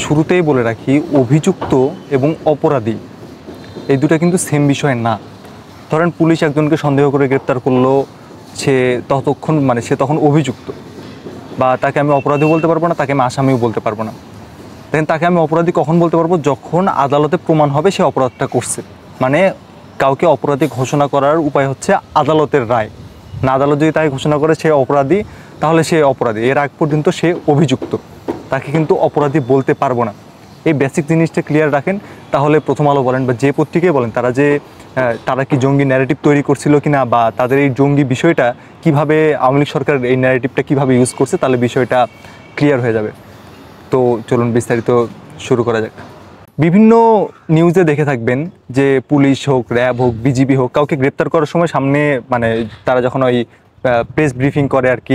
শুরুতেই বলে রাখি, অভিযুক্ত এবং অপরাধী এই দুটো কিন্তু সেম বিষয় না। ধরেন পুলিশ একজনকে সন্দেহ করে গ্রেপ্তার করলো, সে ততক্ষণ সে তখন অভিযুক্ত, বা তাকে আমি অপরাধী বলতে পারবো না, তাকে আমি আসামিও বলতে পারবো না। দেন তাকে আমি অপরাধী কখন বলতে পারবো? যখন আদালতে প্রমাণ হবে সে অপরাধটা করছে। মানে কাউকে অপরাধী ঘোষণা করার উপায় হচ্ছে আদালতের রায়। না, আদালত যদি তাকে ঘোষণা করে সে অপরাধী, তাহলে সে অপরাধী। এর আগ পর্যন্ত সে অভিযুক্ত, তাকে কিন্তু অপরাধী বলতে পারবো না। এই বেসিক জিনিসটা ক্লিয়ার রাখেন, তাহলে প্রথম আলো বলেন বা যে পত্রিকায় বলেন, তারা কি জঙ্গি ন্যারেটিভ তৈরি করছিল কিনা, বা তাদের এই জঙ্গি বিষয়টা কিভাবে আওয়ামী লীগ সরকার এই ন্যারেটিভটা কিভাবে ইউজ করছে, তাহলে বিষয়টা ক্লিয়ার হয়ে যাবে। তো চলুন বিস্তারিত শুরু করা যাক। বিভিন্ন নিউজে দেখে থাকবেন যে পুলিশ হোক, র্যাব হোক, বিজিবি হোক, কাউকে গ্রেপ্তার করার সময় সামনে তারা যখন ওই প্রেস ব্রিফিং করে আর কি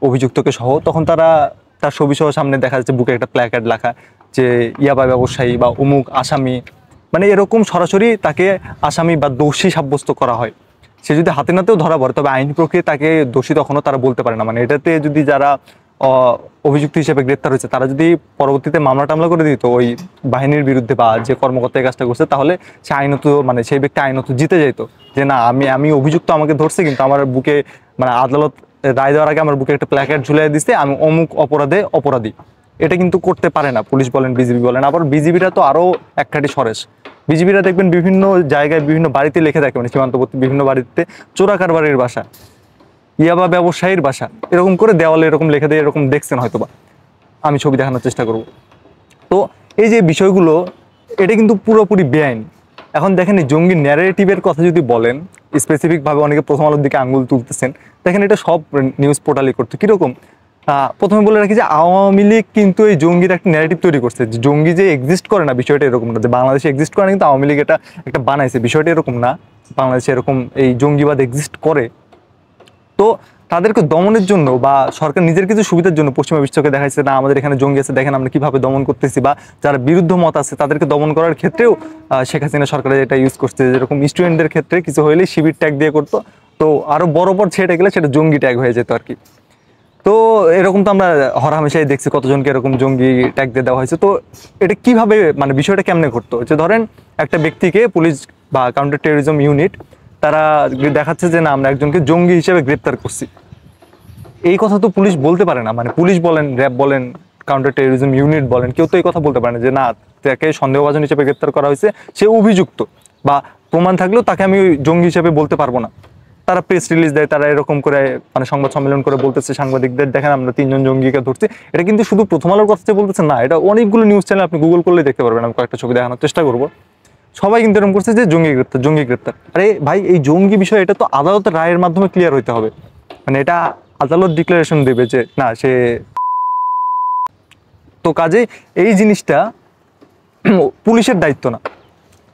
অভিযুক্তকে সহ, তখন তার ছবি সহ সামনে দেখা যাচ্ছে বুকে একটা প্ল্যাকার্ড লেখা যে ইয়াবা ব্যবসায়ী বা অমুক আসামি, এরকম সরাসরি তাকে আসামি বা দোষী সাব্যস্ত করা হয়। সে যদি হাতে নাতেও ধরা পড়ে, তবে আইন প্রক্রিয়ায় তাকে দোষী তখনও তারা বলতে পারে না। এটাতে যদি যারা অভিযুক্ত হিসেবে গ্রেপ্তার হয়েছে তারা যদি পরবর্তীতে মামলা টামলা করে দিত ওই বাহিনীর বিরুদ্ধে বা যে কর্মকর্তা এই কাজটা করছে, তাহলে সে আইনত সেই ব্যক্তি আইনত জিতে যেত, যে না আমি অভিযুক্ত, আমাকে ধরছে, কিন্তু আমার বুকে আদালত রায় দেওয়ার আগে আমার বুকে একটা প্ল্যাকার্ড ঝুলিয়ে দিচ্ছে, আমি অমুক অপরাধে অপরাধী। এটা কিন্তু করতে পারে না পুলিশ বলেন, বিজিবি বলেন। আবার বিজিবিরা তো আরও এক কাঠি সরেস। বিজিবিরা দেখবেন বিভিন্ন জায়গায় বিভিন্ন বাড়িতে লিখে থাকে, সীমান্তবর্তী বিভিন্ন বাড়িতে চোরা কারবারির বাসা, ইয়াবা ব্যবসায়ীর বাসা, এরকম করে দেওয়ালে এরকম লিখে দেয়, এরকম দেখছেন হয়তোবা, আমি ছবি দেখানোর চেষ্টা করব। তো এই যে বিষয়গুলো, এটা কিন্তু পুরোপুরি বেআইন। এখন দেখেন, এই জঙ্গি ন্যারেটিভের কথা যদি বলেন, স্পেসিফিকভাবে অনেকে প্রথম আলোর দিকে আঙ্গুল তুলতেছেন, দেখেন এটা সব নিউজ পোর্টালই করতো কীরকম। প্রথমে বলে রাখি যে আওয়ামী লীগ কিন্তু এই জঙ্গির একটা ন্যারেটিভ তৈরি করছে, যে জঙ্গি যে এক্সিস্ট করে না, বিষয়টা এরকম না। যে বাংলাদেশে এক্সিস্ট করে না, কিন্তু আওয়ামী লীগ এটা একটা বানাইছে, বিষয়টা এরকম না। বাংলাদেশে এরকম এই জঙ্গিবাদ এক্সিস্ট করে। তো তাদেরকে দমনের জন্য বা সরকার নিজের কিছু সুবিধার জন্য পশ্চিমা বিশ্বকে দেখাচ্ছে, না আমাদের এখানে জঙ্গি আছে, দেখেন আমরা কিভাবে দমন করতেছি, বা যারা বিরুদ্ধ মত আছে তাদেরকে দমন করার ক্ষেত্রেও শেখ হাসিনা সরকারের এটা ইউজ করছে। যেরকম স্টুডেন্টদের ক্ষেত্রে কিছু হইলেই শিবির ট্যাগ দিয়ে করতো, তো আরও বড় ছেড়ে গেলে সেটা জঙ্গি ট্যাগ হয়ে যেত আর কি। তো এরকম তো আমরা হরহামেশাই দেখছি কতজনকে এরকম জঙ্গি ট্যাগ দিয়ে দেওয়া হয়েছে। তো এটা কিভাবে বিষয়টা কেমনে ঘটতো, যে ধরেন একটা ব্যক্তিকে পুলিশ বা কাউন্টার টেরোরিজম ইউনিট তারা দেখাচ্ছে যে না আমরা একজনকে জঙ্গি হিসেবে গ্রেপ্তার করছি। এই কথা তো পুলিশ বলতে পারে না। পুলিশ বলেন, র্যাব বলেন, কাউন্টার টেরোরিজম ইউনিট বলেন, কেউ তো এই কথা বলতে পারে না যে না তাকে সন্দেহভাজন হিসেবে গ্রেপ্তার করা হয়েছে, সে অভিযুক্ত, বা প্রমাণ থাকলেও তাকে আমি জঙ্গি হিসেবে বলতে পারবো না। তারা প্রেস রিলিজ দেয়, তারা এরকম করে সংবাদ সম্মেলন করে বলতেছে সাংবাদিকদের, দেখেন আমরা 3 জন জঙ্গিকে ধরছি। এটা কিন্তু শুধু প্রথম আলোর কথা বলতেছে না, এটা অনেকগুলো নিউজ চ্যানেল আপনি গুগল করলে দেখতে পারবেন। আমি কয়েকটা ছবি দেখানোর চেষ্টা করবো। সবাই কিন্তু এরকম করছে যে জঙ্গি গ্রেপ্তার। আরে ভাই, এই জঙ্গি বিষয় এটা তো আদালতের রায়ের মাধ্যমে ক্লিয়ার হইতে হবে। এটা আদালত ডিক্লারেশন দেবে যে না সে, তো কাজে এই জিনিসটা পুলিশের দায়িত্ব না।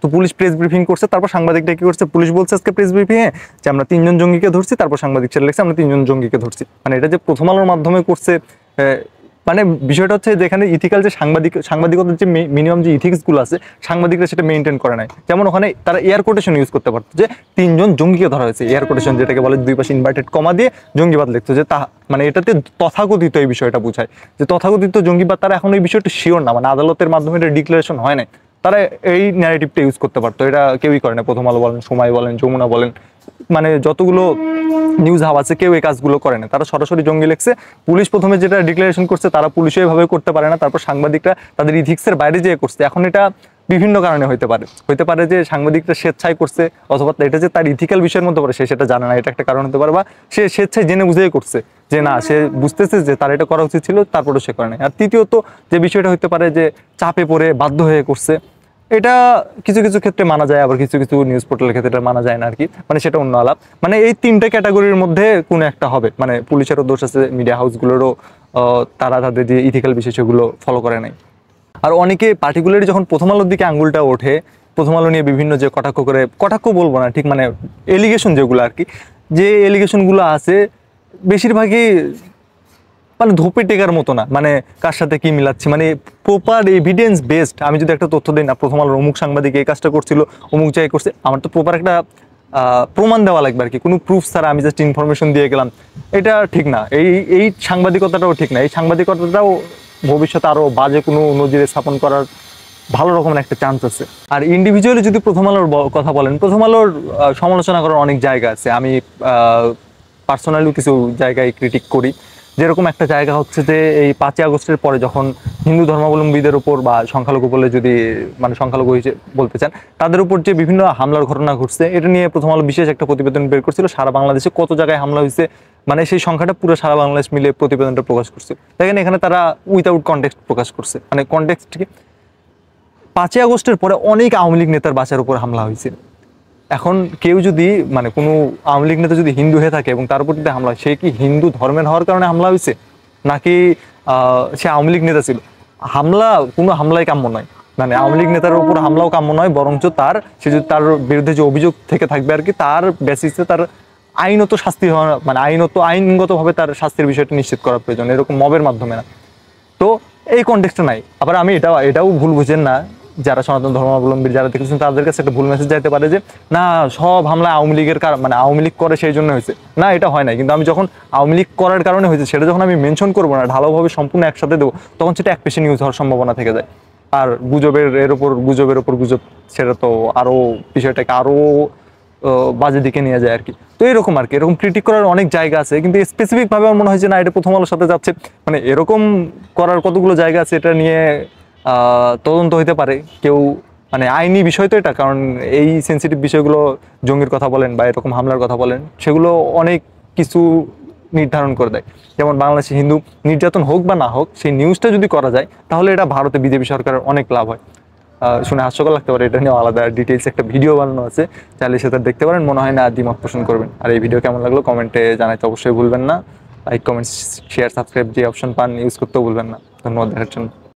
তো পুলিশ প্রেস ব্রিফিং করছে, তারপর সাংবাদিকটা কি করছে, পুলিশ বলছে আজকে প্রেস ব্রিফিংয়ে যে আমরা 3 জন জঙ্গিকে ধরছি, তারপর সাংবাদিক সেটা লিখছে আমরা 3 জন জঙ্গিকে ধরছি। এটা যে প্রথম আলোর মাধ্যমে করছে, বিষয়টা হচ্ছে যেখানে ইথিক্যাল যে সাংবাদিকতার যে মিনিমাম যে ইথিক্সগুলো আছে, সাংবাদিকরা সেটা মেনটেন করে নাই। যেমন ওখানে তারা এয়ার কোটেশন ইউজ করতে পারতো, যে 3 জন জঙ্গিকে ধরা হয়েছে, এয়ার কোটেশন যেটাকে বলে, 2 পাশে ইনভার্টেড কমা দিয়ে জঙ্গিবাদ লিখতো, যে তা এটাতে তথাকথিত এই বিষয়টা বোঝায়, যে তথাকথিত জঙ্গিবাদ। তারা এখন এই বিষয়টা শিওর না, আদালতের মাধ্যমে এটা ডিক্লারেশন হয় নাই, তারা এই ন্যারেটিভটা ইউজ করতে পারতো। এটা কেউই করে না, প্রথম আলো বলেন, সময় বলেন, যমুনা বলেন, যতগুলো নিউজ হাব আছে কেউ এই কাজগুলো করে না, তারা সরাসরি জঙ্গি লিখছে। পুলিশ প্রথমে যেটা ডিক্লারেশন করছে তারা পুলিশও এভাবে করতে পারে না, তারপর সাংবাদিকরা তাদের ইথিক্সের বাইরে যেয়ে করছে। এখন এটা বিভিন্ন কারণে হইতে পারে যে সাংবাদিকরা স্বেচ্ছায় করছে, অথবা এটা যে তার ইথিক্যাল বিষয়ের মধ্যে পড়ে সে সেটা জানে না, এটা একটা কারণ হতে পারে, বা সে স্বেচ্ছায় জেনে বুঝেই করছে, যে না সে বুঝতেছে যে তার এটা করা উচিত ছিল, তারপরেও সে করে নাই। আর তৃতীয়ত যে বিষয়টা হতে পারে যে চাপে পড়ে বাধ্য হয়ে করছে, এটা কিছু কিছু ক্ষেত্রে মানা যায়, আবার কিছু কিছু নিউজ পোর্টালের ক্ষেত্রে এটা মানা যায় না আর কি। সেটা অন্য আলাপ। এই 3টে ক্যাটাগরির মধ্যে কোনো একটা হবে। পুলিশেরও দোষ আছে, মিডিয়া হাউসগুলোরও তারা তাদের যে ইথিক্যাল বিষয় সেগুলো ফলো করে নাই। আর অনেকে পার্টিকুলারলি যখন প্রথম আলোর দিকে আঙুলটা ওঠে, প্রথম আলো নিয়ে বিভিন্ন যে কটাক্ষ বলবো না ঠিক, এলিগেশন যেগুলো আর কি, যে এলিগেশনগুলো আছে বেশিরভাগই ধোপে টেকার মতো না, কার সাথে কি মিলাচ্ছি, প্রপার এভিডেন্স বেসড। আমি যদি একটা তথ্য দিই না, প্রথম আলোর অমুক সাংবাদিক এই কাজটা করছিল, অমুক জায়গায় করছে, আমার তো প্রপার একটা প্রমাণ দেওয়া লাগবে আর কি। কোনো প্রুফ ছাড়া আমি জাস্ট ইনফরমেশন দিয়ে গেলাম, এটা ঠিক না। এই সাংবাদিকতাটাও ঠিক না। এই সাংবাদিকতাটাও ভবিষ্যতে আরও বাজে কোনো নজির স্থাপন করার ভালো রকমের একটা চান্স আছে। আর ইন্ডিভিজুয়ালি যদি প্রথম আলোর কথা বলেন, প্রথম আলোর সমালোচনা করার অনেক জায়গা আছে। আমি পার্সোনালিও কিছু জায়গায় ক্রিটিক করি। যেরকম একটা জায়গা হচ্ছে যে এই 5ই আগস্টের পরে যখন হিন্দু ধর্মাবলম্বীদের উপর বা সংখ্যালঘু বলে যদি মানে সংখ্যালঘু বলতে চান তাদের উপর যে বিভিন্ন হামলার ঘটনা ঘটছে, এটা নিয়ে প্রথম আলো বিশেষ একটা প্রতিবেদন বের করছিল সারা বাংলাদেশে কত জায়গায় হামলা হয়েছে, মানে সেই সংখ্যাটা পুরো সারা বাংলাদেশ মিলে প্রতিবেদনটা প্রকাশ করছে। দেখেন এখানে তারা উইথাউট কনটেক্সট প্রকাশ করছে, মানে কনটেক্সট কি 5ই আগস্টের পরে অনেক আওয়ামী লীগ নেতার বাসার উপর হামলা হয়েছে। এখন কেউ যদি মানে কোনো আওয়ামী লীগ নেতা যদি হিন্দু হয়ে থাকে এবং তার উপর যদি হামলা হয়, সে কি হিন্দু ধর্মের হওয়ার কারণে হামলা হয়েছে নাকি সে আওয়ামী লীগ নেতা ছিল? কোনো হামলাই কাম্য নয়, মানে আওয়ামী লীগ নেতার উপর হামলাও কাম্য নয়, বরঞ্চ সে যদি তার বিরুদ্ধে যে অভিযোগ থেকে থাকবে আর কি, তার বেসিসে তার আইনত শাস্তি হওয়া, মানে আইনগতভাবে তার শাস্তির বিষয়টা নিশ্চিত করা প্রয়োজন, এরকম মবের মাধ্যমে না। তো এই কনটেক্সটে নাই। আবার আমি এটাও ভুল বুঝেন না, যারা সনাতন ধর্মাবলম্বী যারা দেখেছেন তাদের কাছে একটা ভুল মেসেজ যাইতে পারে যে না সব হামলা আওয়ামী লীগের মানে আওয়ামী লীগ করে সেই জন্য হয়েছে, না এটা হয় না। কিন্তু আমি যখন আওয়ামী লীগ করার কারণে হয়েছে সেটা যখন আমি মেনশন করবো না, ঢালাওভাবে সম্পূর্ণ একসাথে দেবো, তখন সেটা এক পেশে নিউজ হওয়ার সম্ভাবনা থেকে যায়। আর গুজবের উপর গুজব, সেটা তো আরও বিষয়টাকে আরও বাজে দিকে নিয়ে যায় আর কি। তো এরকম আর কি, এরকম ক্রিটিক করার অনেক জায়গা আছে, কিন্তু স্পেসিফিকভাবে আমার মনে হয় যে না এটা প্রথম আলোর সাথে যাচ্ছে, মানে এরকম করার কতগুলো জায়গা আছে, এটা নিয়ে তদন্ত হইতে পারে কেউ, মানে আইনি বিষয় তো এটা, কারণ এই সেন্সিটিভ বিষয়গুলো জঙ্গির কথা বলেন বা এরকম হামলার কথা বলেন, সেগুলো অনেক কিছু নির্ধারণ করে দেয়। যেমন বাংলাদেশে হিন্দু নির্যাতন হোক বা না হোক, সেই নিউজটা যদি করা যায় তাহলে এটা ভারতে বিজেপি সরকারের অনেক লাভ হয়। শুনে হাস্যকর লাগতে পারে, এটা নিয়ে আলাদা ডিটেলস একটা ভিডিও বানানো আছে, চাইলে সেটা দেখতে পারেন, মনে হয় না দ্বিমত পোষণ করবেন। আর এই ভিডিও কেমন লাগলো কমেন্টে জানাইতে অবশ্যই ভুলবেন না। লাইক, কমেন্ট, শেয়ার, সাবস্ক্রাইব যে অপশন পান ইউজ করতেও ভুলবেন না। ধন্যবাদ দেখার জন্য।